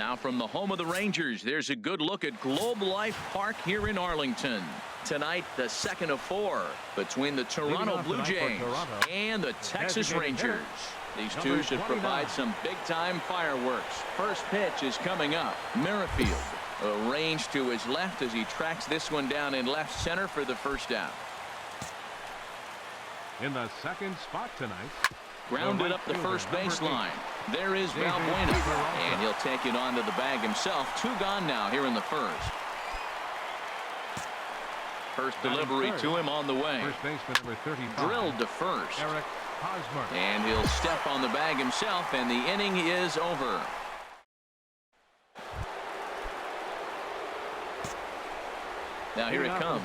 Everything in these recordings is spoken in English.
Now from the home of the Rangers, there's a good look at Globe Life Park here in Arlington. Tonight, the second of 4 between the Toronto Blue Jays and the Texas Rangers. These two should provide some big-time fireworks. First pitch is coming up. Merrifield arranged to his left as he tracks this one down in left center for the first out. In the second spot tonight, grounded up the first baseline. There is Valbuena, and he'll take it onto the bag himself. 2 gone now here in the first. First delivery to him on the way. First baseman number 35. Drilled to first. And he'll step on the bag himself, and the inning is over. Now here it comes.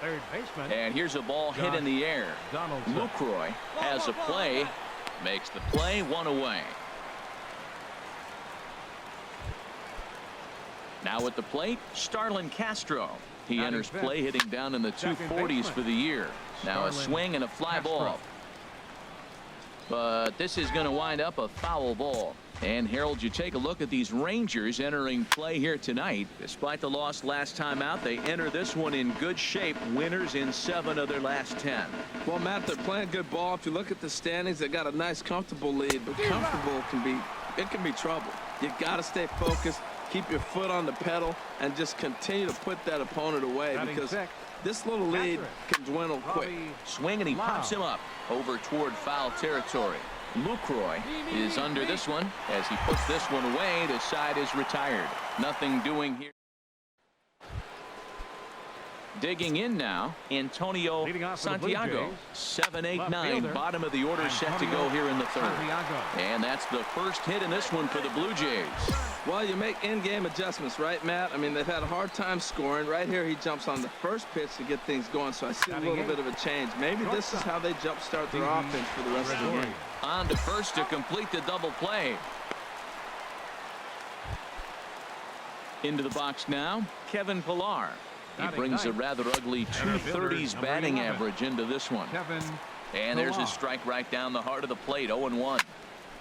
Third baseman. And here's a ball hit in the air. Lucroy has a play. Makes the play, 1 away. Now at the plate, Starlin Castro. He enters play hitting down in the 240s for the year. Now a swing and a fly ball. But this is going to wind up a foul ball. And Harold, you take a look at these Rangers entering play here tonight. Despite the loss last time out, they enter this one in good shape. Winners in 7 of their last 10. Well, Matt, they're playing good ball. If you look at the standings, they got a nice, comfortable lead. But comfortable can be trouble. You got to stay focused, keep your foot on the pedal, and just continue to put that opponent away because this little lead can dwindle quick. Swing, and he pops him up over toward foul territory. Lucroy is under this one as he puts this one away. The side is retired. Nothing doing here. Digging in now, Antonio Santiago. 7, 8, 9. Bottom of the order set to go here in the third. And that's the first hit in this one for the Blue Jays. Well, you make in-game adjustments, right, Matt? I mean, they've had a hard time scoring. Right here, he jumps on the first pitch to get things going, so I see a little bit of a change. Maybe this is how they jumpstart their offense for the rest of the game. On to first to complete the double play. Into the box now, Kevin Pillar. He brings a rather ugly 230s batting average into this one. And there's a strike right down the heart of the plate. 0-1.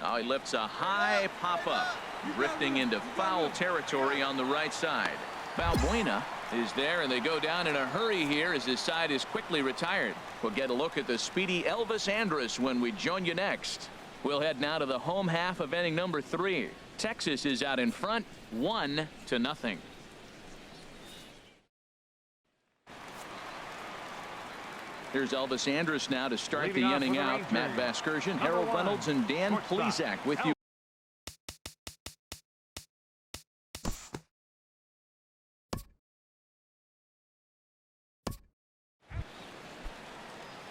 Now he lifts a high pop-up, drifting into foul territory on the right side. Valbuena is there, and they go down in a hurry here as his side is quickly retired. We'll get a look at the speedy Elvis Andrus when we join you next. We'll head now to the home half of inning number 3. Texas is out in front, 1-0. Here's Elvis Andrus now to start the inning out. Matt Vasgersian, Harold Reynolds, and Dan Plesac with you.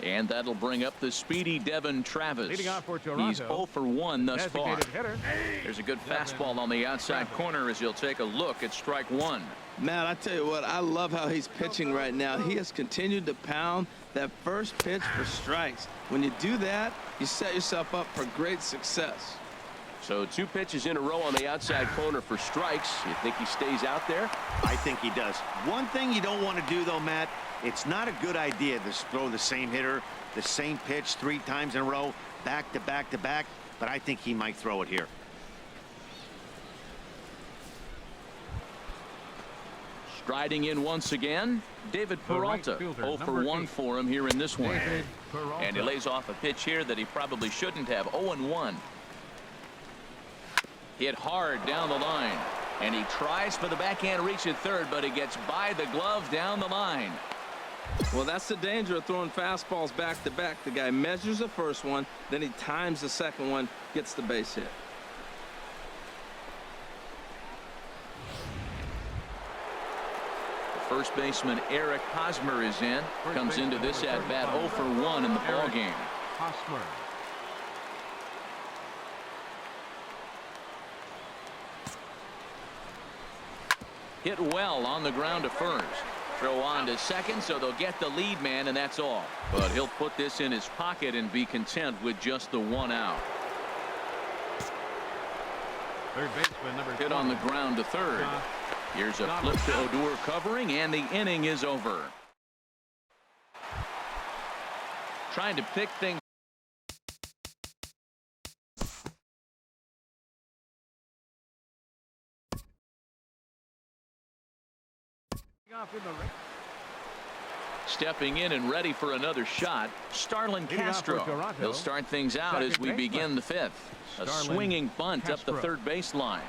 And that'll bring up the speedy Devin Travis. He's 0 for 1 thus far. There's a good fastball on the outside corner as he'll take a look at strike 1. Matt, I tell you what, I love how he's pitching right now. He has continued to pound that first pitch for strikes. When you do that, you set yourself up for great success. So 2 pitches in a row on the outside corner for strikes. You think he stays out there? I think he does. One thing you don't want to do, though, Matt, it's not a good idea to throw the same hitter, the same pitch 3 times in a row, back to back to back, but I think he might throw it here. Striding in once again, David Peralta. 0 for 1 for him here in this one. And he lays off a pitch here that he probably shouldn't have. 0-1. Hit hard down the line. And he tries for the backhand reach at third, but he gets by the glove down the line. Well, that's the danger of throwing fastballs back to back. The guy measures the first one, then he times the second one, gets the base hit. First baseman Eric Hosmer is in. Comes into this at bat 0 for 1 in the ball game. Hit well on the ground to first. Throw on to second, so they'll get the lead man, and that's all. But he'll put this in his pocket and be content with just the 1 out. Third baseman number 20. Hit on the ground to third. Here's a flip to Odor covering, and the inning is over. Trying to pick things Stepping in and ready for another shot, Starlin Castro. He'll start things out as we begin the fifth. A swinging bunt up the third baseline.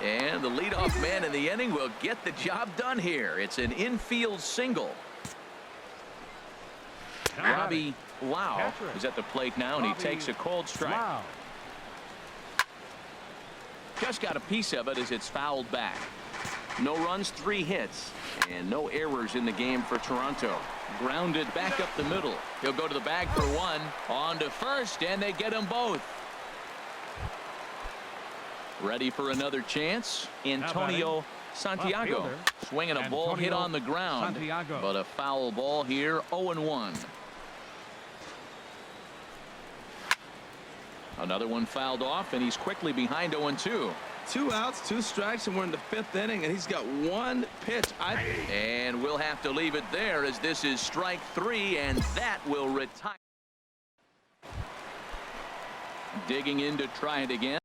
And the leadoff man in the inning will get the job done here. It's an infield single. Robbie Lau is at the plate now, and he takes a cold strike. Just got a piece of it as it's fouled back. No runs, 3 hits, and no errors in the game for Toronto. Grounded back up the middle. He'll go to the bag for 1. On to first, and they get them both. Ready for another chance. Antonio Santiago swinging a ball hit on the ground, but a foul ball here. 0-1. Another one fouled off, and he's quickly behind 0-2. 2 outs, 2 strikes, and we're in the 5th inning, and he's got 1 pitch. And we'll have to leave it there as this is strike 3, and that will retire. Digging in to try it again.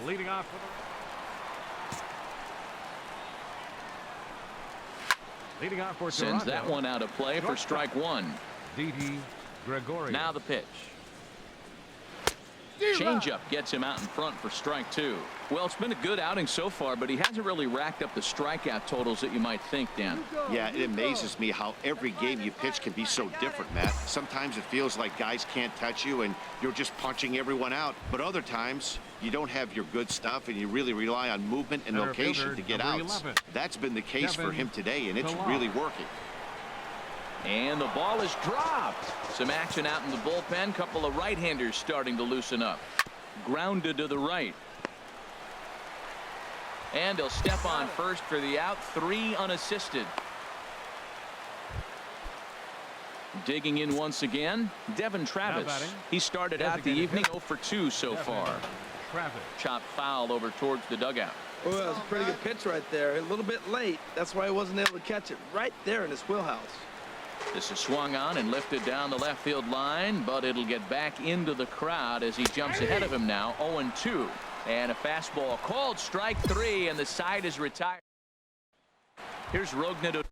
Leading off for Sends that one out of play for strike 1. Didi Gregorius. Now the pitch. Changeup gets him out in front for strike 2. Well, it's been a good outing so far, but he hasn't really racked up the strikeout totals that you might think, Dan. Yeah, it amazes me how every game you pitch can be so different, Matt. Sometimes it feels like guys can't touch you and you're just punching everyone out. But other times you don't have your good stuff and you really rely on movement and location to get outs. That's been the case for him today, and it's really working. And the ball is dropped. Some action out in the bullpen. Couple of right-handers starting to loosen up. Grounded to the right. And he'll step on first for the out. 3 unassisted. Digging in once again, Devin Travis. He started out the evening 0 for 2 so far. Chop foul over towards the dugout. Oh, that was a pretty good pitch right there. A little bit late. That's why he wasn't able to catch it right there in his wheelhouse. This is swung on and lifted down the left field line, but it'll get back into the crowd as he jumps ahead of him now. 0-2. And a fastball called strike 3, and the side is retired. Here's Rogna.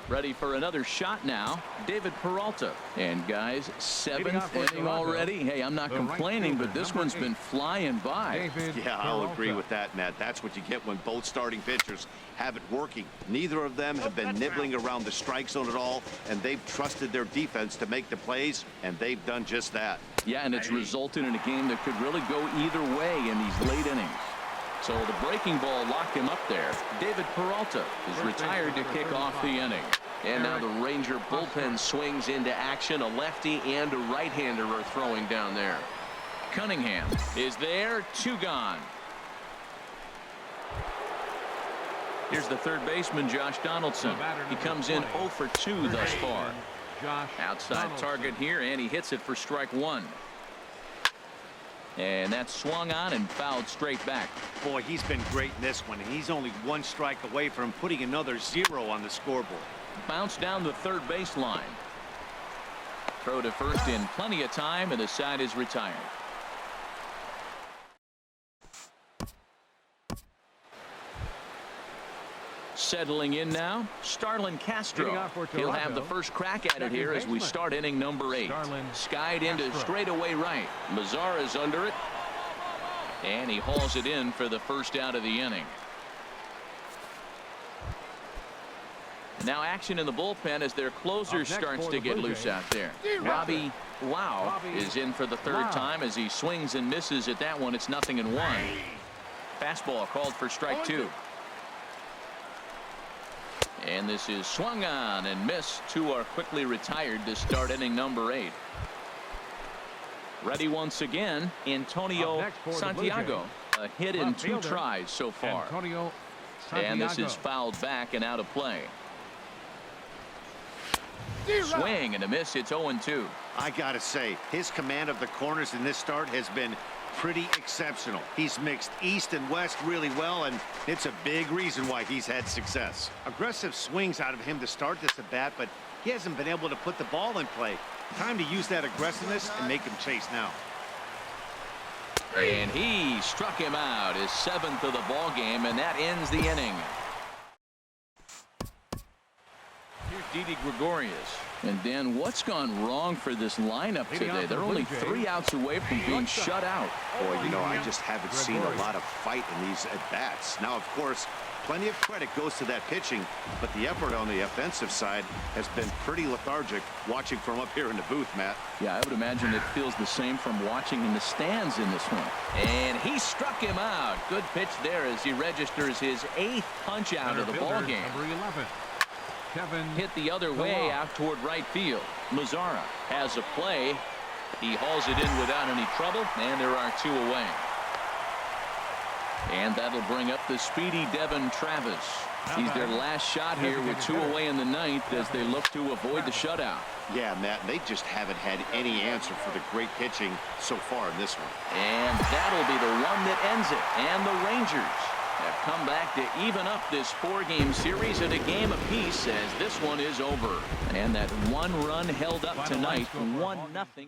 Ready for another shot now. David Peralta. And guys, 7th inning already. Hey, I'm not complaining, but this one's been flying by. Yeah, I'll agree with that, Matt. That's what you get when both starting pitchers have it working. Neither of them have been nibbling around the strike zone at all, and they've trusted their defense to make the plays, and they've done just that. Yeah, and it's resulted in a game that could really go either way in these late innings. So the breaking ball locked him up there. David Peralta is retired to kick off the inning. And now the Ranger bullpen swings into action. A lefty and a right-hander are throwing down there. Cunningham is there. 2 gone. Here's the third baseman, Josh Donaldson. He comes in 0 for 2 thus far. Outside target here, and he hits it for strike 1. And that's swung on and fouled straight back. Boy, he's been great in this one. He's only 1 strike away from putting another 0 on the scoreboard. Bounce down the third baseline. Throw to first in plenty of time, and the side is retired. Settling in now, Starlin Castro. He'll have the first crack at it here as we start inning number 8. Skied into straightaway right. Mazara is under it. And he hauls it in for the first out of the inning. Now action in the bullpen as their closer starts to get loose out there. Robbie Lau is in for the 3rd time as he swings and misses at that one. It's 0-1. Fastball called for strike 2. And this is swung on and missed. 2 are quickly retired to start inning number 8. Ready once again, Antonio Santiago. A hit in 2 tries so far. And this is fouled back and out of play. Swing and a miss. It's 0-2. I gotta say, his command of the corners in this start has been pretty exceptional. He's mixed east and west really well, and it's a big reason why he's had success. Aggressive swings out of him to start this at bat, but he hasn't been able to put the ball in play. Time to use that aggressiveness and make him chase now. And he struck him out, his 7th of the ball game, and that ends the inning. Here's Didi Gregorius. And Dan, what's gone wrong for this lineup today? They're only 3 outs away from being shut out. Boy, you know, I just haven't seen a lot of fight in these at-bats. Now, of course, plenty of credit goes to that pitching, but the effort on the offensive side has been pretty lethargic watching from up here in the booth, Matt. Yeah, I would imagine it feels the same from watching in the stands in this one. And he struck him out. Good pitch there as he registers his 8th punch out of the ball game. Number 11. Kevin Hit the other way out toward right field. Mazzara has a play. He hauls it in without any trouble, and there are 2 away. And that'll bring up the speedy Devin Travis. He's their last shot here with 2 away in the 9th as they look to avoid the shutout. Yeah, Matt, they just haven't had any answer for the great pitching so far in this one. And that'll be the one that ends it. And the Rangers have come back to even up this 4-game series at a game apiece as this one is over. And that 1 run held up tonight, 1-0.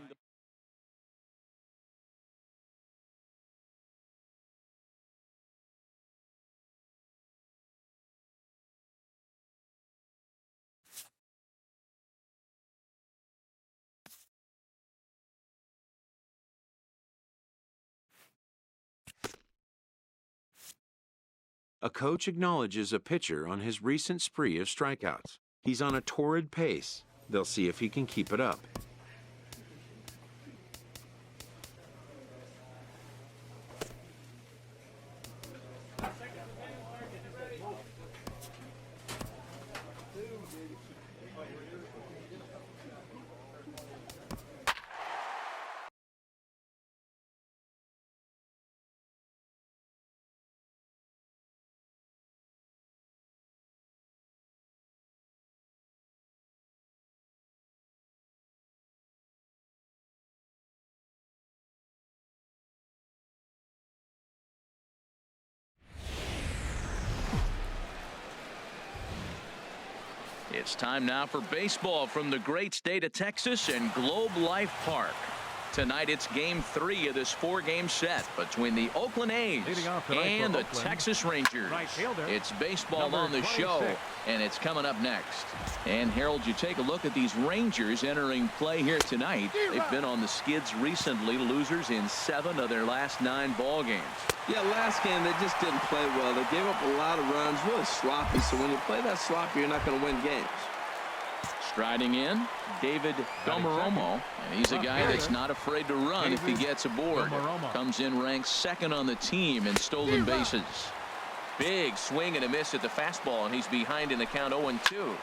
A coach acknowledges a pitcher on his recent spree of strikeouts. He's on a torrid pace. They'll see if he can keep it up. It's time now for baseball from the great state of Texas and Globe Life Park. Tonight it's game 3 of this 4-game set between the Oakland A's and the Texas Rangers. It's baseball on the show, and it's coming up next. And Harold, you take a look at these Rangers entering play here tonight. They've been on the skids recently, losers in 7 of their last 9 ball games. Yeah, last game they just didn't play well. They gave up a lot of runs, really sloppy. So when you play that sloppy, you're not going to win games. Striding in, David Domaromo, and he's a guy that's not afraid to run if he gets aboard. Comes in ranked 2nd on the team in stolen bases. Big swing and a miss at the fastball, and he's behind in the count 0-2.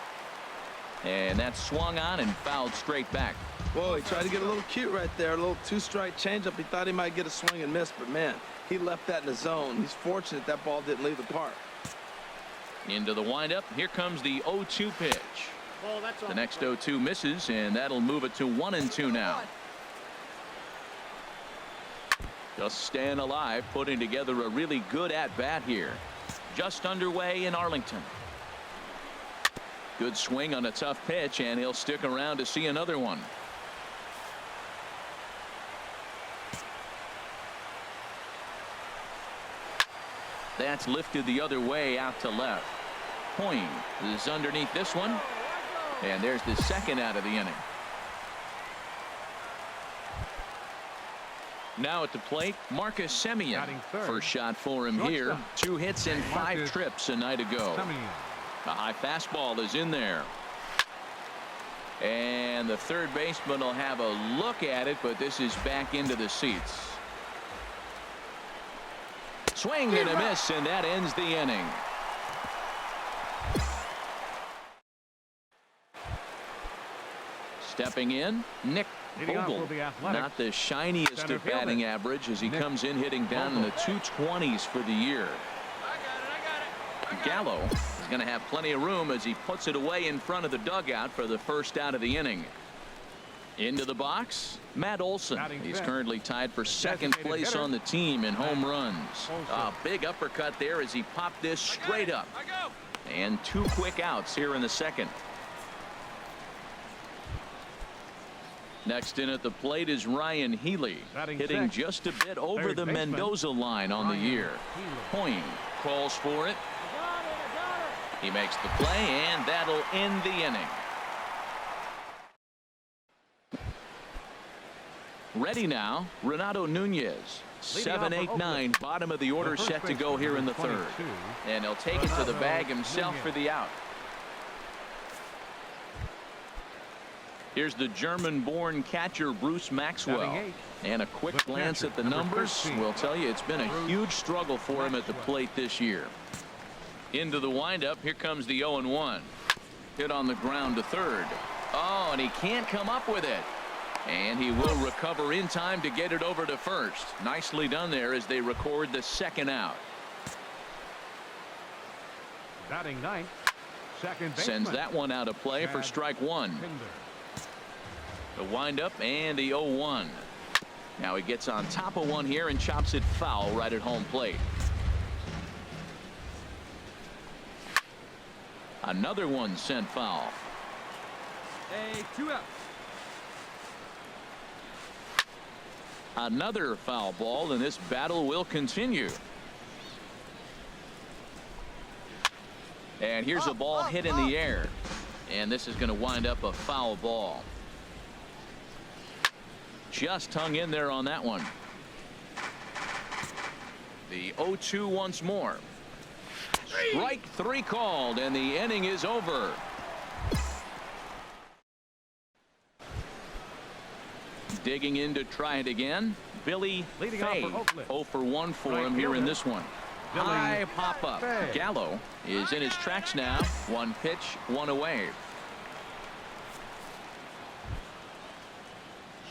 And that's swung on and fouled straight back. Whoa, he tried to get a little cute right there, a little 2-strike changeup. He thought he might get a swing and miss, but man, he left that in the zone. He's fortunate that ball didn't leave the park. Into the windup, here comes the 0-2 pitch. The next 0-2 misses, and that'll move it to 1-2 now. Just staying alive, putting together a really good at-bat here. Just underway in Arlington. Good swing on a tough pitch, and he'll stick around to see another one. That's lifted the other way out to left. Point is underneath this one. And there's the 2nd out of the inning. Now at the plate, Marcus Semien. First shot for him here. 2 hits and 5 trips a night ago. A high fastball is in there. And the third baseman will have a look at it, but this is back into the seats. Swing and a miss, and that ends the inning. Stepping in, Nick Vogel. Not the shiniest of batting average as he comes in hitting down in the 220s for the year. Gallo is going to have plenty of room as he puts it away in front of the dugout for the first out of the inning. Into the box, Matt Olson. He's fifth. currently tied for second Designated place hitter. on the team in home runs. Olson. A big uppercut there as he popped this straight up. And 2 quick outs here in the second. Next in at the plate is Ryan Healy, Batting hitting sixth. just a bit over Third the baseman, Mendoza line on the Ryan year. Healy. Hoying calls for it. He makes the play, and that'll end the inning. Ready now, Renato Nunez. 7, 8, 9, bottom of the order set to go here in the third. And he'll take it to the bag himself for the out. Here's the German-born catcher Bruce Maxwell. And a quick glance at the numbers will tell you it's been a huge struggle for him at the plate this year. Into the windup, here comes the 0-1. Hit on the ground to third. Oh, and he can't come up with it. And he will recover in time to get it over to first. Nicely done there as they record the second out. Batting ninth, second baseman. Sends that one out of play for strike one. The windup and the 0-1. Now he gets on top of one here and chops it foul right at home plate. Another one sent foul. Hey, 2 outs. Another foul ball, and this battle will continue. And here's a ball hit in the air. And this is going to wind up a foul ball. Just hung in there on that one. The 0-2 once more. Strike 3 called, and the inning is over. Digging in to try it again, Billy Fay. 0 for 1 for him here in this one. High pop up. Gallo is in his tracks now. 1 pitch, 1 away.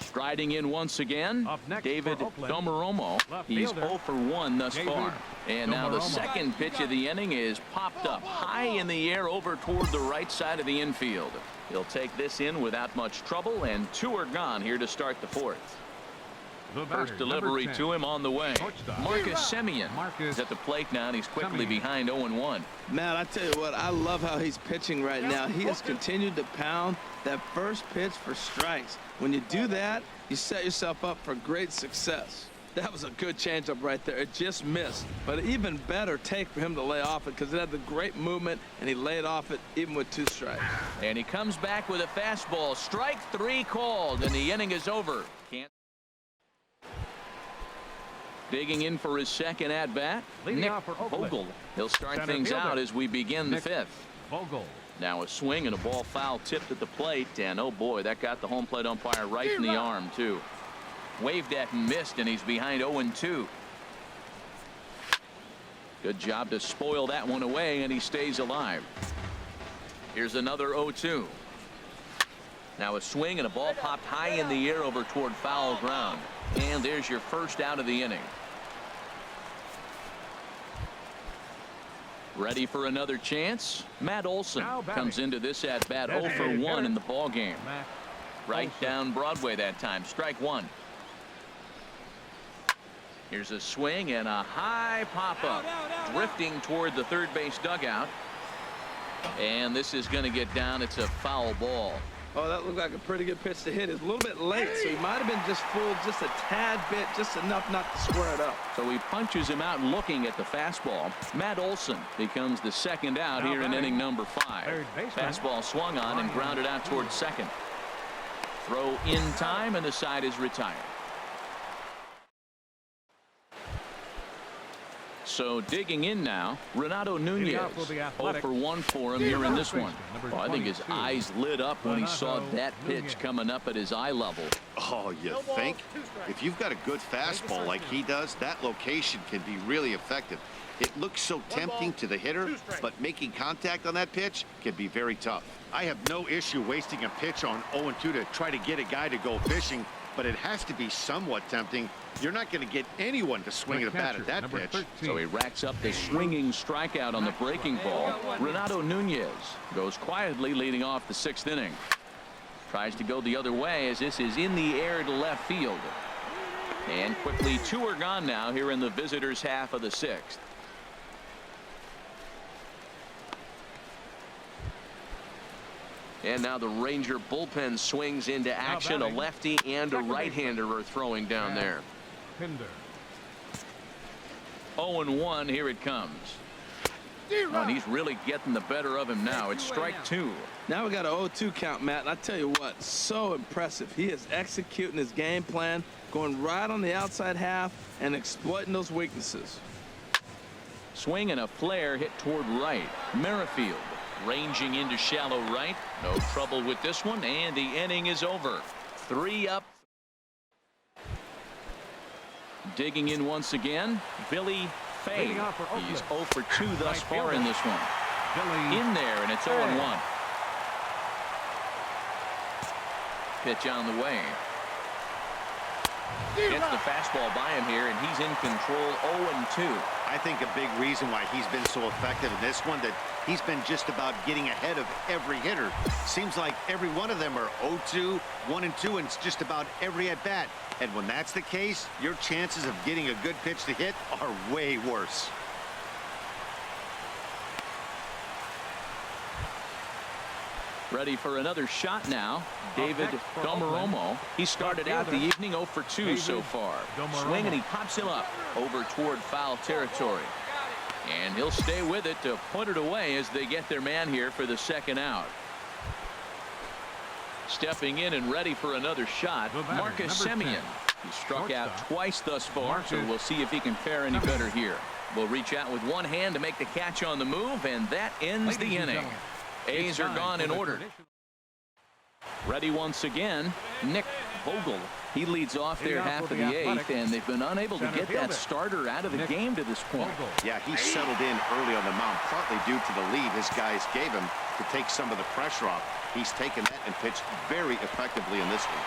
Striding in once again, David Domeromo. He's 0 for 1 thus far. And now the second pitch of the inning is popped up high in the air over toward the right side of the infield. He'll take this in without much trouble, and 2 are gone here to start the fourth. First delivery to him on the way. Marcus Semien is at the plate now, and he's quickly behind 0-1. Man, I tell you what, I love how he's pitching right now. He has continued to pound that first pitch for strikes. When you do that, you set yourself up for great success. That was a good changeup right there. It just missed. But an even better take for him to lay off it because it had the great movement, and he laid off it even with 2 strikes. And he comes back with a fastball. Strike 3 called, and the inning is over. Digging in for his second at-bat, Nick Vogel. He'll start things out as we begin the fifth. Now a swing and a ball foul tipped at the plate, and oh boy, that got the home plate umpire right in the arm too. Waved at and missed, and he's behind 0-2. Good job to spoil that one away, and he stays alive. Here's another 0-2. Now a swing and a ball popped high in the air over toward foul ground. And there's your first out of the inning. Ready for another chance? Matt Olson comes into this at bat 0 for 1 in the ball game. Right down Broadway that time. Strike 1. Here's a swing and a high pop up, drifting toward the third base dugout. And this is going to get down. It's a foul ball. Oh, that looked like a pretty good pitch to hit. It's a little bit late, so he might have been just fooled just a tad bit, just enough not to square it up. So he punches him out looking at the fastball. Matt Olson becomes the second out here in inning number 5. Fastball swung on and grounded out towards second. Throw in time, and the side is retired. So digging in now, Renato Nunez. 0 for 1 for him here in this one. Well, I think his eyes lit up when he saw that pitch coming up at his eye level. Oh, you think? If you've got a good fastball like he does, that location can be really effective. It looks so tempting to the hitter, but making contact on that pitch can be very tough. I have no issue wasting a pitch on 0-2 to try to get a guy to go fishing, but it has to be somewhat tempting. You're not going to get anyone to swing at a bat at that pitch. So he racks up the swinging strikeout on the breaking ball. Renato Nunez goes quietly leading off the 6th inning. Tries to go the other way as this is in the air to left field. And quickly 2 are gone now here in the visitors' half of the 6th. And now the Ranger bullpen swings into action. A lefty and a right-hander are throwing down there. 0-1, here it comes. Oh, and he's really getting the better of him now. It's strike 2. Now we got an 0-2 count, Matt. And I tell you what, so impressive. He is executing his game plan, going right on the outside half and exploiting those weaknesses. Swing and a flare hit toward right. Merrifield ranging into shallow right. No trouble with this one, and the inning is over. 3 up. Digging in once again, Billy Fay. He's 0 for 2 thus far in this one. In there, and it's 0-1. Pitch on the way. Gets the fastball by him here, and he's in control. 0-2. I think a big reason why he's been so effective in this one, that he's been just about getting ahead of every hitter. Seems like every one of them are 0-2, 1-2, and it's just about every at bat. And when that's the case, your chances of getting a good pitch to hit are way worse. Ready for another shot now. David Domaromo. He started out the evening 0 for 2 so far. Swing, and he pops him up over toward foul territory. And he'll stay with it to put it away as they get their man here for the 2nd out. Stepping in and ready for another shot, Marcus Semien. He struck out twice thus far, so we'll see if he can fare any better here. Will reach out with one hand to make the catch on the move, and that ends the inning. A's are gone in order. Ready once again, Nick Vogel. He leads off their half of the 8th, and they've been unable to get that starter out of the game to this point. Yeah, he settled in early on the mound, partly due to the lead his guys gave him to take some of the pressure off. He's taken that and pitched very effectively in this one.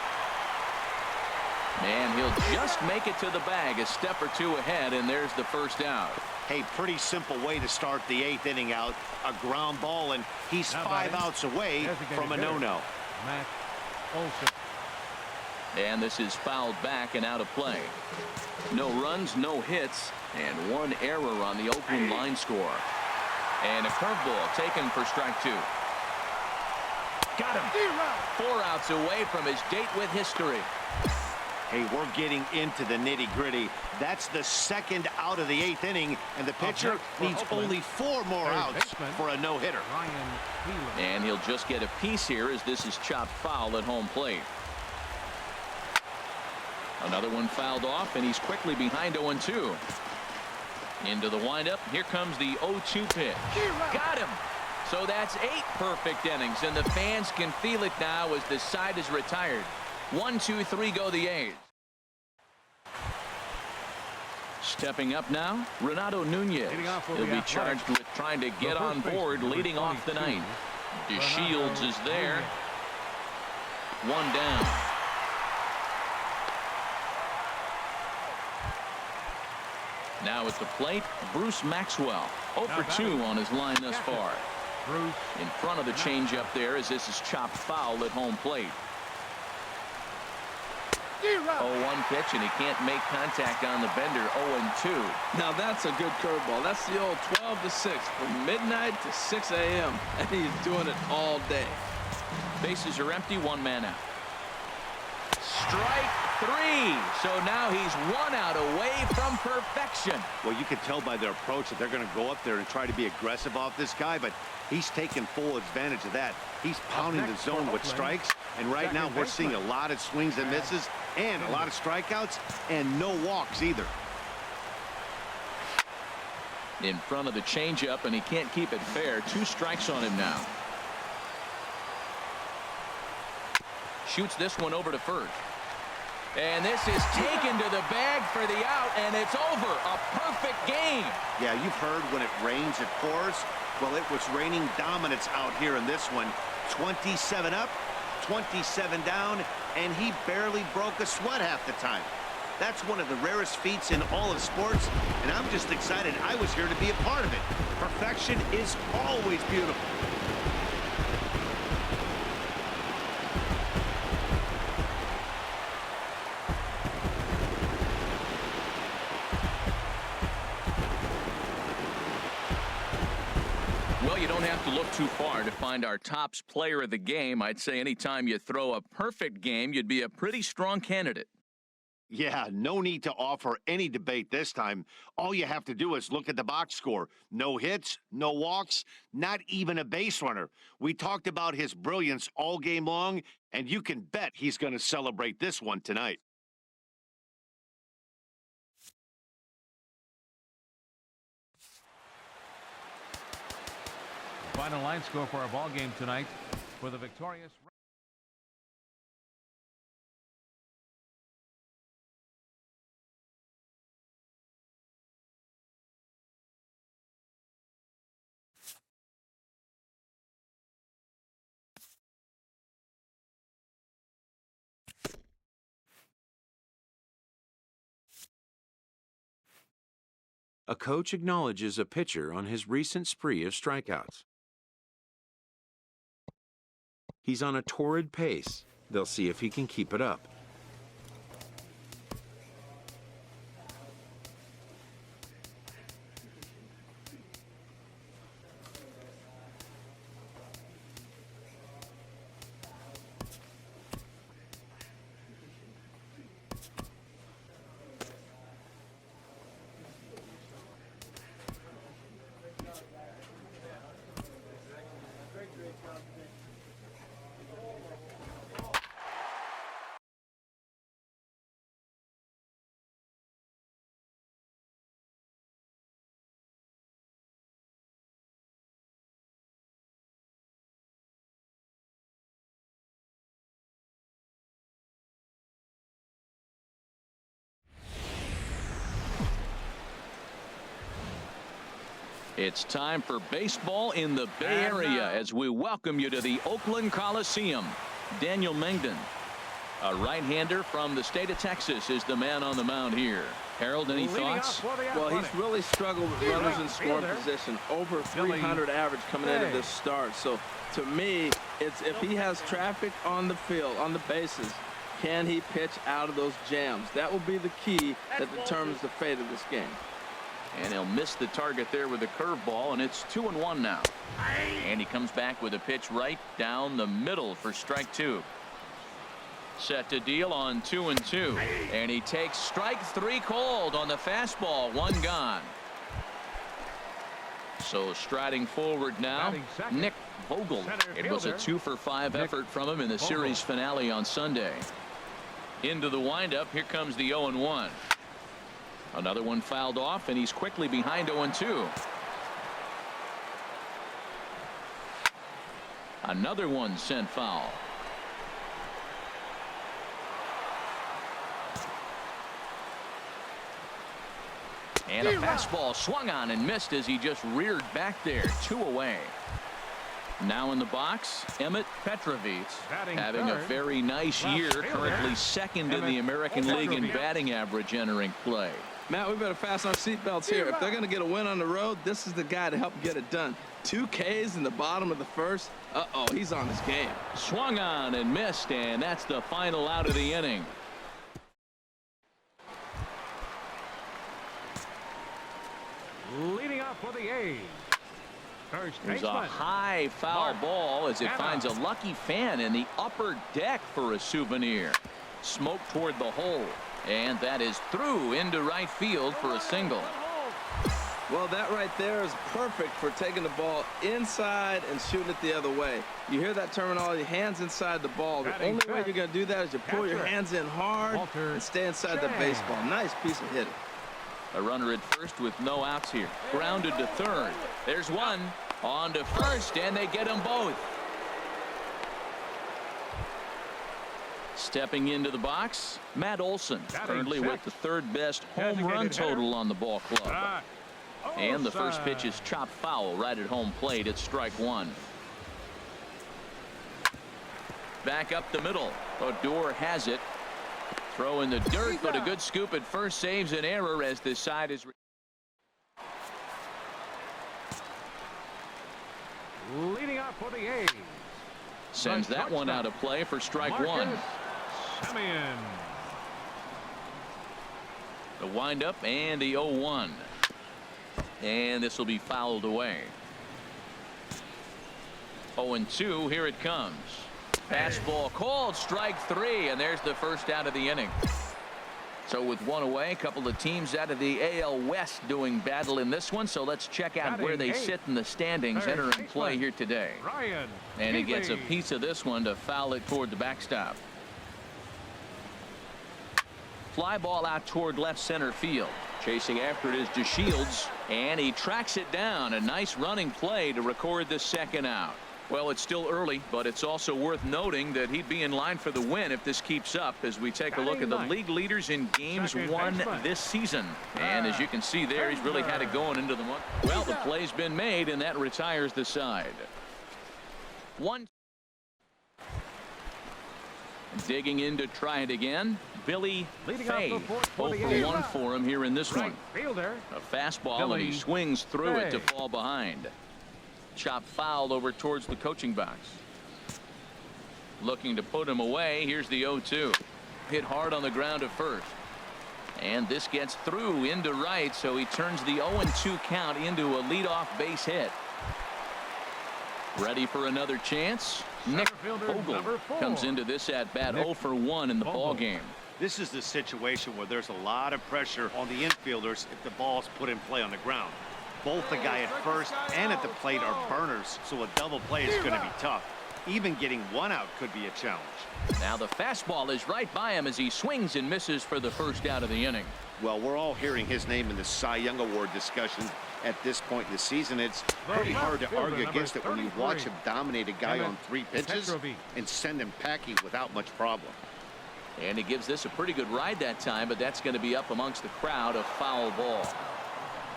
And he'll just make it to the bag, a step or 2 ahead, and there's the 1st out. Hey, pretty simple way to start the 8th inning out. A ground ball, and he's 5 outs away from a no-no. And this is fouled back and out of play. No runs, no hits, and 1 error on the Oakland line score. And a curveball taken for strike 2. Got him. 4 outs away from his date with history. Hey, we're getting into the nitty-gritty. That's the 2nd out of the 8th inning, and the pitcher needs only 4 more outs for a no-hitter. And he'll just get a piece here as this is chopped foul at home plate. Another one fouled off, and he's quickly behind 0-2. Into the windup. Here comes the 0-2 pitch. Got him. So that's 8 perfect innings, and the fans can feel it now as the side is retired. 1, 2, 3 go the A's. Stepping up now, Renato Nunez. He'll be charged with trying to get on board leading off the 9th. DeShields is there. 1 down. Now at the plate, Bruce Maxwell. 0 for 2 on his line thus far. In front of the changeup there as this is chopped foul at home plate. 0-1 pitch, and he can't make contact on the bender. 0-2. Now that's a good curveball. That's the old 12 to 6 from midnight to 6 a.m. and he's doing it all day. Bases are empty, 1 man out. Strike 3. So now he's 1 out away from perfection. Well, you can tell by their approach that they're going to go up there and try to be aggressive off this guy, but he's taking full advantage of that. He's pounding the zone with strikes, and right now we're seeing a lot of swings and misses and a lot of strikeouts and no walks either. In front of the changeup, and he can't keep it fair. 2 strikes on him now. Shoots this one over to first. And this is taken to the bag for the out, and it's over. A perfect game. Yeah, you've heard when it rains, it pours. Well, it was raining dominance out here in this one. 27 up, 27 down, and he barely broke a sweat half the time. That's one of the rarest feats in all of sports, and I'm just excited I was here to be a part of it. Perfection is always beautiful. don't have to look too far to find our tops player of the game. I'd say anytime you throw a perfect game, you'd be a pretty strong candidate. Yeah, no need to offer any debate this time. All you have to do is look at the box score. No hits, no walks, not even a base runner. We talked about his brilliance all game long, and you can bet he's going to celebrate this one tonight. Final line score for our ball game tonight for the victorious. A coach acknowledges a pitcher on his recent spree of strikeouts. He's on a torrid pace. They'll see if he can keep it up. It's time for baseball in the Bay Area as we welcome you to the Oakland Coliseum. Daniel Mengden, a right-hander from the state of Texas, is the man on the mound here. Harold, any thoughts? Well, he's really struggled with runners in scoring position. Over 300 average coming into this start. So, to me, it's if he has traffic on the field, on the bases, can he pitch out of those jams? That will be the key that determines the fate of this game. And he'll miss the target there with a curveball, and it's 2-1 now. And he comes back with a pitch right down the middle for strike two. Set to deal on 2-2. And he takes strike three cold on the fastball. One gone. So striding forward now, Nick Vogel. It was a 2-for-5 effort from him in the series finale on Sunday. Into the windup. Here comes the 0-1. Another one fouled off, and he's quickly behind 0-2. Another one sent foul. And a fastball swung on and missed as he just reared back there. 2 away. Now in the box, Emmett Petrovitz, having a very nice year, currently second in the American League in batting average entering play. Matt, we better fasten our seatbelts here. If they're going to get a win on the road, this is the guy to help get it done. 2 Ks in the bottom of the first. Uh-oh, he's on his game. Swung on and missed, and that's the final out of the inning. Leading off for the A's. There's a high foul ball as it finds a lucky fan in the upper deck for a souvenir. Smoke toward the hole. And that is through into right field for a single. Well, that right there is perfect for taking the ball inside and shooting it the other way. You hear that terminology, hands inside the ball. The only way you're going to do that is you pull your hands in hard and stay inside the baseball. Nice piece of hitting. A runner at first with no outs here. Grounded to third. There's one. On to first, and they get them both. Stepping into the box, Matt Olson, currently with the third best home run total on the ball club. And the first pitch is chopped foul right at home plate. It's strike one. Back up the middle. Odor has it. Throw in the dirt, but a good scoop at first saves an error as this side is. Leading off for the A's. Sends that one out of play for strike one. Simeon. The windup and the 0-1. And this will be fouled away. 0-2. Here it comes. Fastball called, strike 3, and there's the first out of the inning. So with one away, a couple of teams out of the AL West doing battle in this one. So let's check out where they sit in the standings entering play here today. And he gets a piece of this one to foul it toward the backstop. Fly ball out toward left center field. Chasing after it is DeShields, and he tracks it down. A nice running play to record the second out. Well, it's still early, but it's also worth noting that he'd be in line for the win if this keeps up as we take a look at the league leaders in games won this season. And as you can see there, he's really had it going into the month. Well, the play's been made, and that retires the side. Digging in to try it again. Billy Fay. 0 for 1 for him here in this one. A fastball, and he swings through it to fall behind. Chop fouled over towards the coaching box. Looking to put him away. Here's the 0-2. Hit hard on the ground at first. And this gets through into right, so he turns the 0-2 count into a leadoff base hit. Ready for another chance. Nick Vogel comes into this at bat 0 for 1 in the ball game. This is the situation where there's a lot of pressure on the infielders if the ball's put in play on the ground. Both the guy at first and at the plate are burners, so a double play is going to be tough. Even getting one out could be a challenge. Now the fastball is right by him as he swings and misses for the first out of the inning. Well, we're all hearing his name in the Cy Young Award discussion at this point in the season. It's pretty hard to argue against it when you watch him dominate a guy on 3 pitches and send him packing without much problem. And he gives this a pretty good ride that time, but that's going to be up amongst the crowd. A foul ball.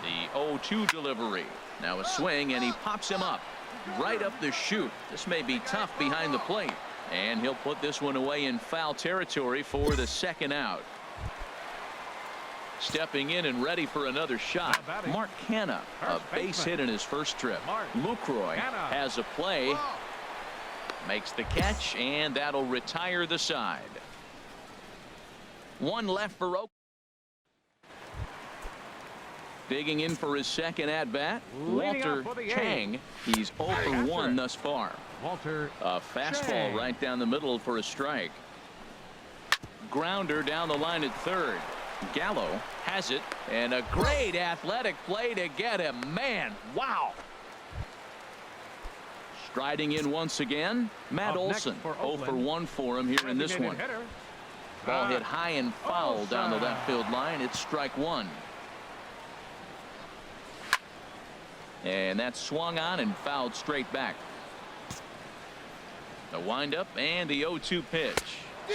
The 0-2 delivery. Now a swing, and he pops him up right up the chute. This may be tough behind the plate, and he'll put this one away in foul territory for the second out. Stepping in and ready for another shot. Mark Canha, a base hit in his first trip. Lucroy has a play, makes the catch, and that'll retire the side. One left for Oak. Digging in for his second at bat, Walter Chang. He's 0 for 1 thus far. A fastball right down the middle for a strike. Grounder down the line at third. Gallo has it, and a great athletic play to get him. Man, wow. Striding in once again, Matt Olson. 0 for 1 for him here in this one. Ball hit high and foul down the left field line. It's strike 1. And that's swung on and fouled straight back. The windup and the 0-2 pitch.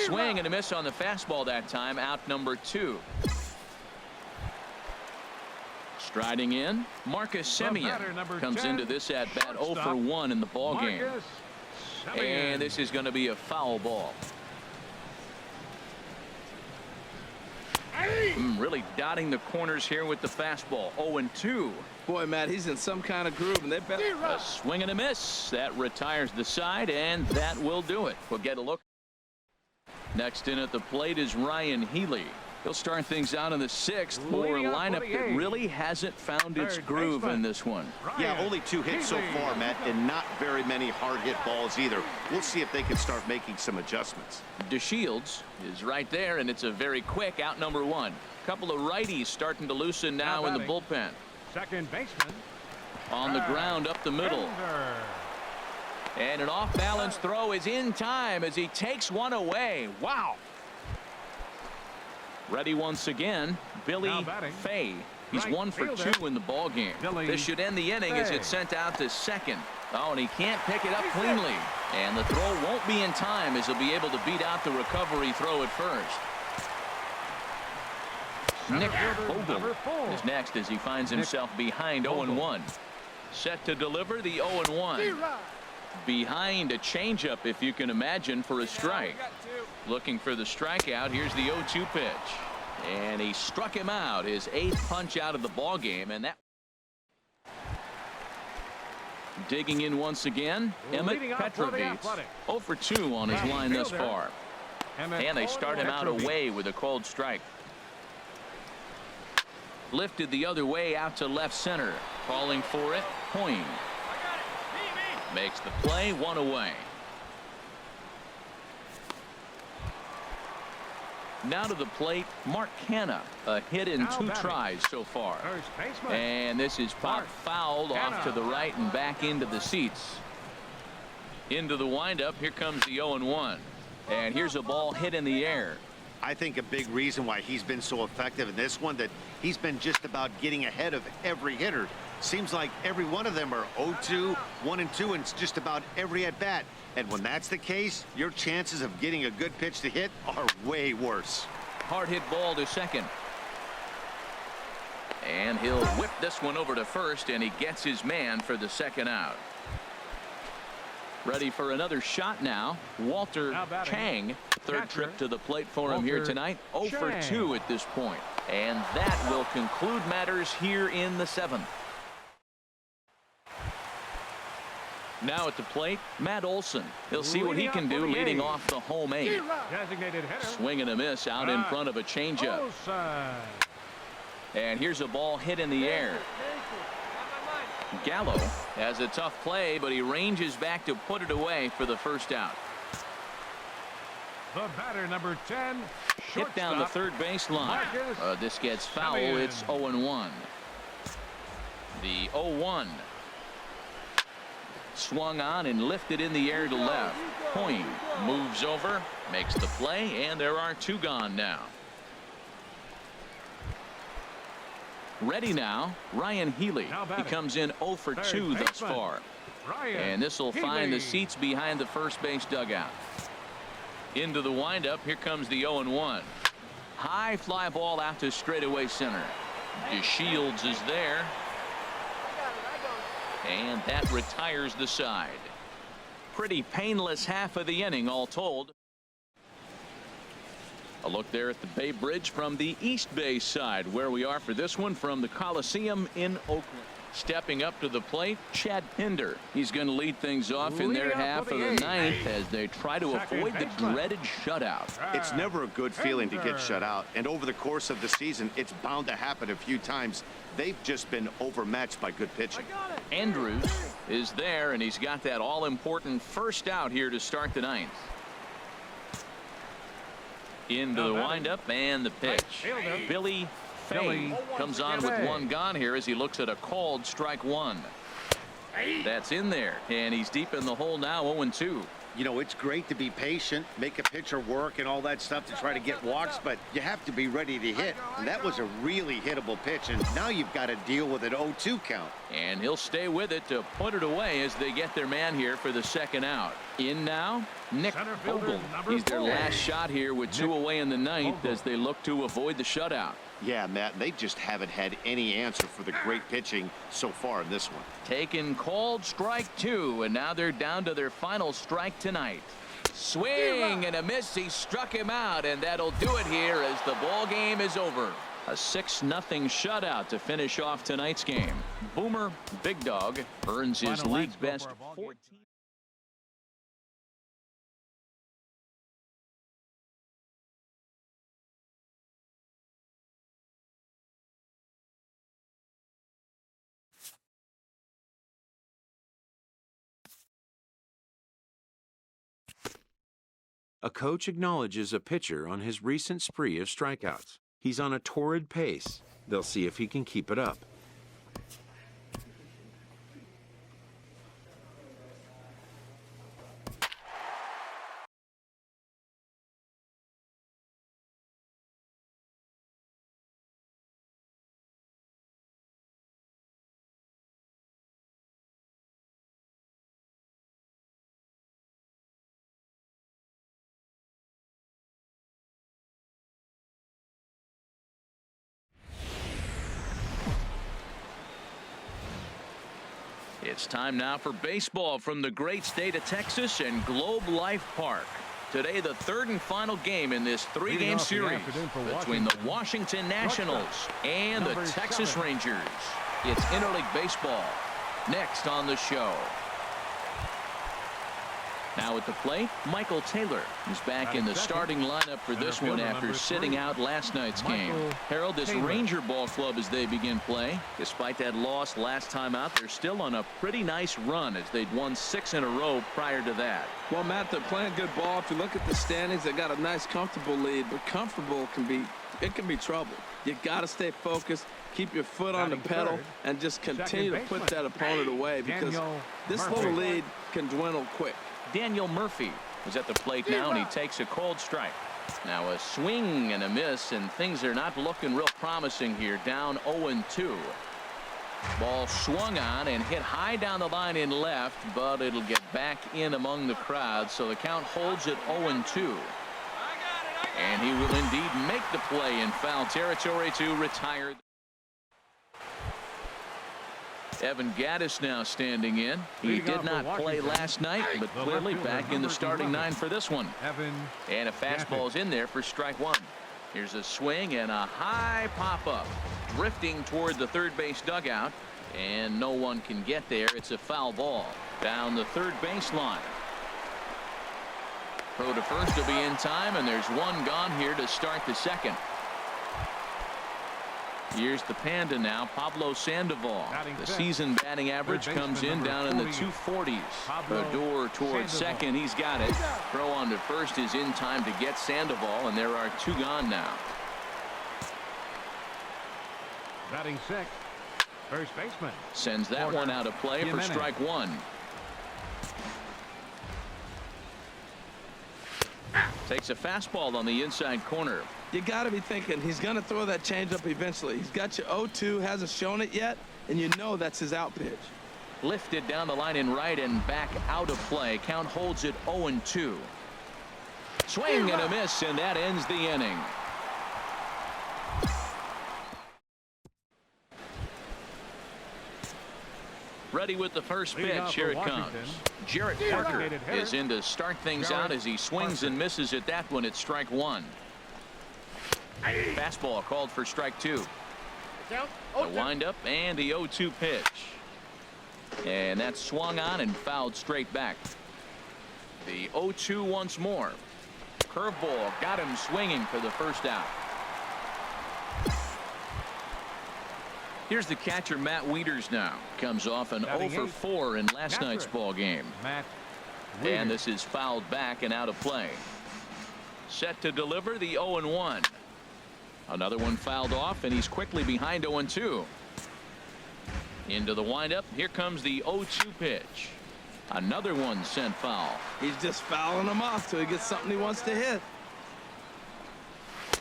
Swing and a miss on the fastball that time. Out number 2. Striding in, Marcus Semien comes into this at bat 0 for 1 in the ball game. And this is going to be a foul ball. Really dotting the corners here with the fastball. 0-2. Boy, Matt, he's in some kind of groove, and they better. A swing and a miss. That retires the side, and that will do it. We'll get a look. Next in at the plate is Ryan Healy. He'll start things out in the 6th for a lineup that really hasn't found its groove in this one. Yeah, only 2 hits so far, Matt, and not very many hard hit balls either. We'll see if they can start making some adjustments. DeShields is right there, and it's a very quick out number 1. Couple of righties starting to loosen now in the bullpen. Second baseman on the ground up the middle. And an off-balance throw is in time as he takes one away. Wow. Ready once again, Billy Fay. He's 1 for 2 in the ball game. This should end the inning as it's sent out to second. Oh, and he can't pick it up cleanly. And the throw won't be in time as he'll be able to beat out the recovery throw at first. Nick Vogel is next as he finds himself behind 0-1. Set to deliver the 0-1. Behind a changeup, if you can imagine, for a strike. Looking for the strikeout. Here's the 0-2 pitch. And he struck him out. His 8th punch out of the ball game. And that. Digging in once again, Emmett Petrovich. 0 for 2 on his line thus far. And they start him out away with a cold strike. Lifted the other way out to left center. Calling for it, Hoying. Makes the play, one away. Now to the plate, Mark Canha. A hit in 2 tries so far. And this is popped fouled off to the right and back into the seats. Into the windup. Here comes the 0-1. And here's a ball hit in the air. I think a big reason why he's been so effective in this one, that he's been just about getting ahead of every hitter. Seems like every one of them are 0-2, 1-2, and it's just about every at-bat. And when that's the case, your chances of getting a good pitch to hit are way worse. Hard hit ball to second. And he'll whip this one over to first, and he gets his man for the second out. Ready for another shot now. Walter Chang. Third trip to the plate for him here tonight. 0 for 2 at this point. And that will conclude matters here in the 7th. Now at the plate, Matt Olson. He'll see what he can do leading off the home 8. Swing and a miss out in front of a changeup. And here's a ball hit in the air. Gallo has a tough play, but he ranges back to put it away for the first out. The batter, number 10, hit down the third baseline. This gets foul. It's 0-1. The 0-1. Swung on and lifted in the air to left. Point moves over, makes the play, and there are 2 gone now. Ready now, Ryan Healy. He comes in 0 for 2 thus far. And this will find the seats behind the first base dugout. Into the windup. Here comes the 0-1. High fly ball out to straightaway center. DeShields is there. And that retires the side. Pretty painless half of the inning all told. A look there at the Bay Bridge from the East Bay side, where we are for this one from the Coliseum in Oakland. Stepping up to the plate, Chad Pinder. He's going to lead things off in their half of the 9th as they try to avoid the dreaded shutout. It's never a good feeling to get shut out, and over the course of the season, it's bound to happen a few times. They've just been overmatched by good pitching. Andrews is there, and he's got that all-important first out here to start the 9th. Into the windup and the pitch. Billy Fay comes on with 1 gone here as he looks at a called strike 1. That's in there, and he's deep in the hole now. 0-2. You know, it's great to be patient, make a pitcher work and all that stuff to try to get walks, but you have to be ready to hit. And that was a really hittable pitch, and now you've got to deal with an 0-2 count. And he'll stay with it to put it away as they get their man here for the second out. In now, Nick Vogel. He's their last shot here with 2 away in the 9th as they look to avoid the shutout. Yeah, Matt, they just haven't had any answer for the great pitching so far in this one. Taken called strike 2, and now they're down to their final strike tonight. Swing and a miss. He struck him out, and that'll do it here as the ball game is over. A 6-0 shutout to finish off tonight's game. Boomer Big Dog earns his league best 14. A coach acknowledges a pitcher on his recent spree of strikeouts. He's on a torrid pace. They'll see if he can keep it up. It's time now for baseball from the great state of Texas and Globe Life Park. Today, the 3rd and final game in this 3-game series between the Washington Nationals and the Texas Rangers. It's interleague baseball next on the show. Now at the plate, Michael Taylor, who's back in the starting lineup for this one after sitting out last night's game. Harold, this Ranger ball club as they begin play. Despite that loss last time out, they're still on a pretty nice run as they'd won 6 in a row prior to that. Well, Matt, they're playing good ball. If you look at the standings, they got a nice, comfortable lead, but comfortable can be trouble. You got to stay focused, keep your foot on the pedal, and just continue to put that opponent away because this little lead can dwindle quick. Daniel Murphy is at the plate now, and he takes a cold strike. Now a swing and a miss, and things are not looking real promising here. Down 0-2. Ball swung on and hit high down the line in left, but it'll get back in among the crowd, so the count holds at 0-2. And he will indeed make the play in foul territory to retire. Evan Gattis now standing in. He did not play last night, but clearly back in the starting 9 for this one. And a fastball's in there for strike 1. Here's a swing and a high pop-up. Drifting toward the third base dugout, and no one can get there. It's a foul ball down the third baseline. Throw to first will be in time, and there's one gone here to start the second. Here's the Panda now, Pablo Sandoval. The season batting average comes in down in the 240s. The door towards second, he's got it. Throw on to first is in time to get Sandoval, and there are 2 gone now. Batting sixth, first baseman. Sends that one out of play for strike 1. Takes a fastball on the inside corner. You got to be thinking he's going to throw that changeup eventually. He's got you 0-2, hasn't shown it yet, and you know that's his out pitch. Lifted down the line in right and back out of play. Count holds it 0-2. Swing and a miss, and that ends the inning. Ready with the first pitch. Here it comes. Jarrett Parker is in to start things out as he swings and misses at that one at strike 1. Fastball called for strike 2. The windup and the 0-2 pitch. And that's swung on and fouled straight back. The 0-2 once more. Curveball got him swinging for the first out. Here's the catcher, Matt Wieters now. Comes off an 0-for-4 in last night's ball game. And this is fouled back and out of play. Set to deliver the 0-1. Another one fouled off, and he's quickly behind 0-2. Into the windup. Here comes the 0-2 pitch. Another one sent foul. He's just fouling them off till he gets something he wants to hit.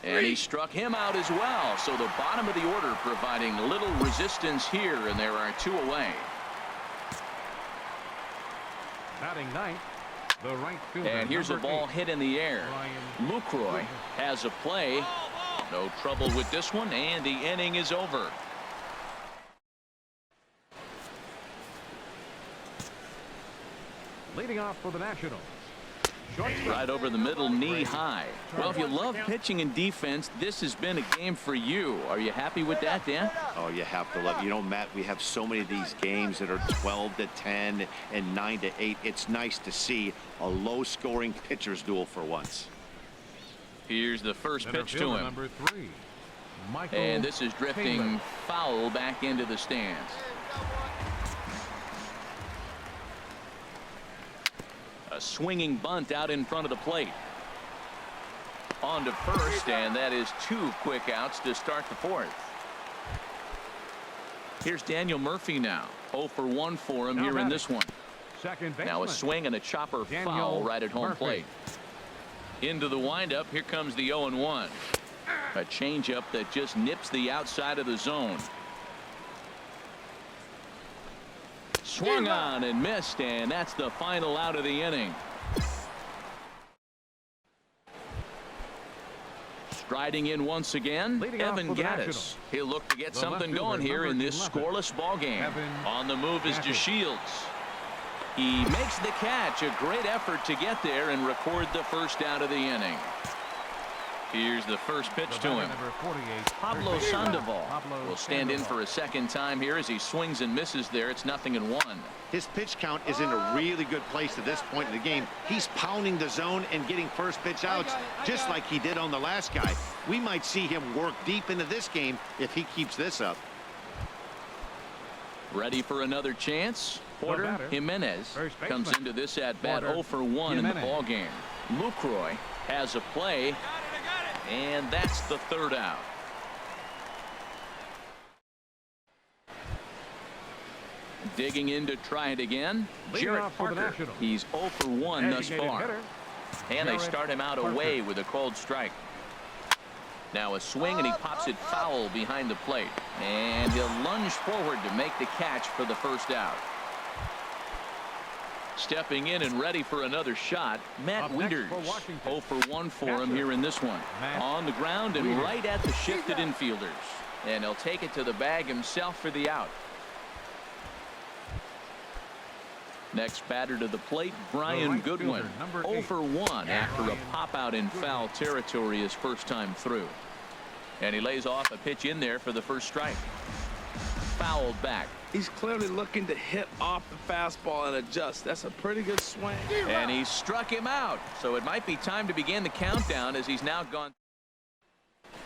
And he struck him out as well. So the bottom of the order providing little resistance here, and there are 2 away. Batting ninth, the right fielder. And here's a ball hit in the air. Lucroy has a play. No trouble with this one, and the inning is over. Leading off for the Nationals. Right over the middle, knee high. Well, if you love pitching and defense, this has been a game for you. Are you happy with that, Dan? Oh, you have to love it. You know, Matt, we have so many of these games that are 12-10 and 9-8. It's nice to see a low-scoring pitcher's duel for once. Here's the first pitch to him. Number 3, and this is drifting foul back into the stands. A swinging bunt out in front of the plate. On to first, and that is 2 quick outs to start the 4th. Here's Daniel Murphy now. 0-for-1 for him here in this one. Now a swing and a chopper foul right at home plate. Into the windup. Here comes the 0-1. A changeup that just nips the outside of the zone. Swung on and missed, and that's the final out of the inning. Striding in once again, Evan Gattis. He'll look to get something going here in this scoreless ball game. On the move is DeShields. He makes the catch. A great effort to get there and record the first out of the inning. Here's the first pitch to him. Number 48, Pablo first baseman, Sandoval Pablo will stand in Sandoval. for a second time here as he swings and misses there. It's 0-1. His pitch count is in a really good place at this point in the game. He's pounding the zone and getting first pitch outs just like he did on the last guy. We might see him work deep into this game if he keeps this up. Ready for another chance. Porter Jimenez comes into this at bat 0 for 1 in the ball game. Lucroy has a play, and that's the third out. Digging in to try it again. Jarrett Parker. He's 0 for 1 thus far. And they start him out away with a cold strike. Now a swing, and he pops it foul behind the plate. And he'll lunge forward to make the catch for the first out. Stepping in and ready for another shot, Matt Wieters. 0 for 1 for him here in this one. On the ground and right at the shifted infielders. And he'll take it to the bag himself for the out. Next batter to the plate, Brian Goodwin. 0 for 1 after a pop out in foul territory his first time through. And he lays off a pitch in there for the first strike. Fouled back. He's clearly looking to hit off the fastball and adjust. That's a pretty good swing. And he struck him out. So it might be time to begin the countdown as he's now gone.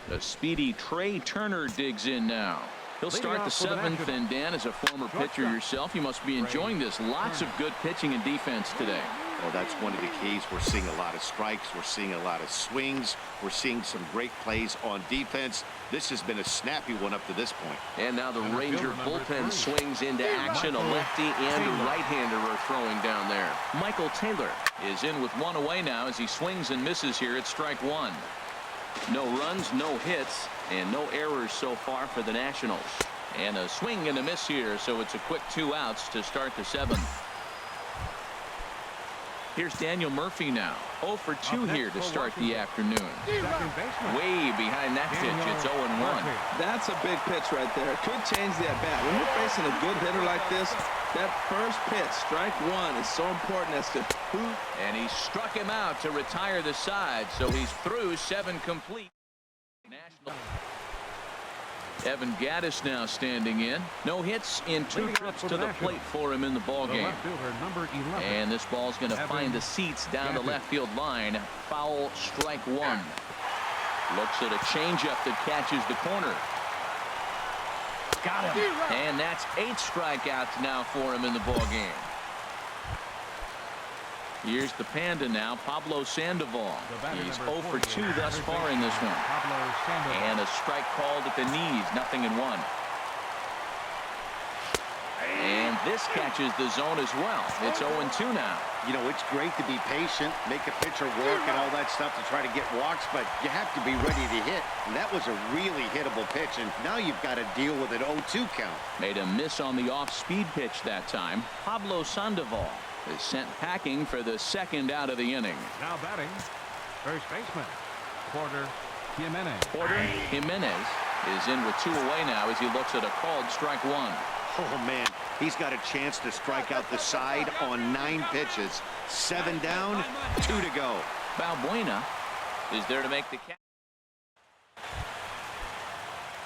The speedy Trey Turner digs in now. He'll start the seventh, and Dan, as a former pitcher yourself, you must be enjoying this. Lots of good pitching and defense today. Well, that's one of the keys. We're seeing a lot of strikes. We're seeing a lot of swings. We're seeing some great plays on defense. This has been a snappy one up to this point. And now the Ranger bullpen swings into action. A lefty and a right-hander are throwing down there. Michael Taylor is in with one away now as he swings and misses here at strike one. No runs, no hits, and no errors so far for the Nationals. And a swing and a miss here, so it's a quick 2 outs to start the seventh. Here's Daniel Murphy now. 0 for 2 here to start the afternoon. Way behind that pitch, it's 0-1. That's a big pitch right there. It could change the at-bat. When you're facing a good hitter like this, that first pitch, strike one, is so important as to who. And he struck him out to retire the side, so he's through 7 complete. National. Evan Gaddis now standing in. No hits in 2 trips to the plate for him in the ball game. And this ball's going to find the seats down the left field line. Foul, strike one. Looks at a changeup that catches the corner. Got him. And that's 8 strikeouts now for him in the ball game. Here's the Panda now, Pablo Sandoval. He's 0 for 2 thus far in this one. And a strike called at the knees, 0-1. And this catches the zone as well. It's 0-2 now. You know, it's great to be patient, make a pitcher work and all that stuff to try to get walks, but you have to be ready to hit. And that was a really hittable pitch, and now you've got to deal with an 0-2 count. Made a miss on the off-speed pitch that time. Pablo Sandoval is sent packing for the second out of the inning. Now batting, first baseman, Porter Jimenez. Porter Jimenez is in with 2 away now as he looks at a called strike one. Oh, man, he's got a chance to strike out the side on 9 pitches. 7 down, 2 to go. Balbuena is there to make the catch.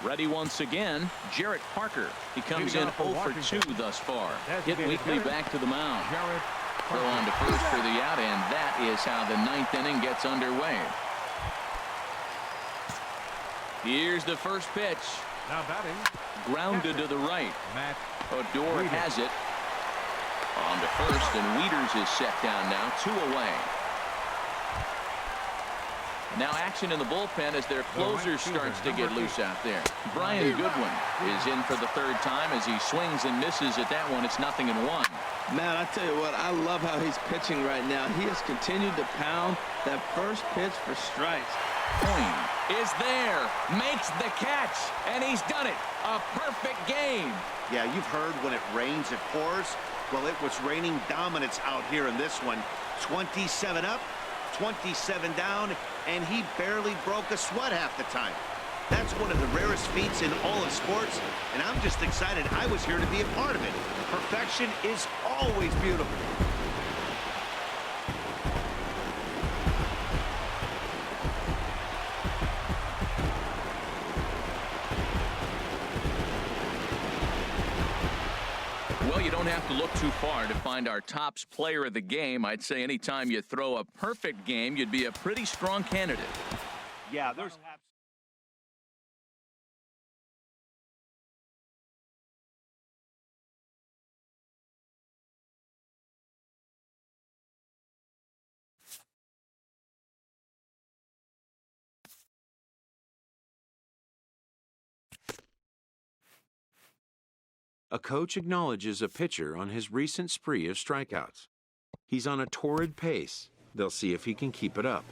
Ready once again, Jarrett Parker. He comes in 0 for 2 thus far. Hit weekly back to the mound. Throw on to first for the out, and that is how the 9th inning gets underway. Here's the first pitch. Now batting, grounded to the right. Odor has it. On to first, and Wieters is set down now, 2 away. Now action in the bullpen as their closer starts to get loose out there. Brian Goodwin is in for the 3rd time as he swings and misses at that one. It's 0-1. Man, I tell you what, I love how he's pitching right now. He has continued to pound that first pitch for strikes. Coyne is there, makes the catch, and he's done it. A perfect game. Yeah, you've heard when it rains, it pours. Well, it was raining dominance out here in this one. 27 up, 27 down, and he barely broke a sweat half the time. That's one of the rarest feats in all of sports, and I'm just excited I was here to be a part of it. Perfection is always beautiful. Well, you don't have to look too far to find our tops player of the game. I'd say anytime you throw a perfect game, you'd be a pretty strong candidate. Yeah, there's... A coach acknowledges a pitcher on his recent spree of strikeouts. He's on a torrid pace. They'll see if he can keep it up.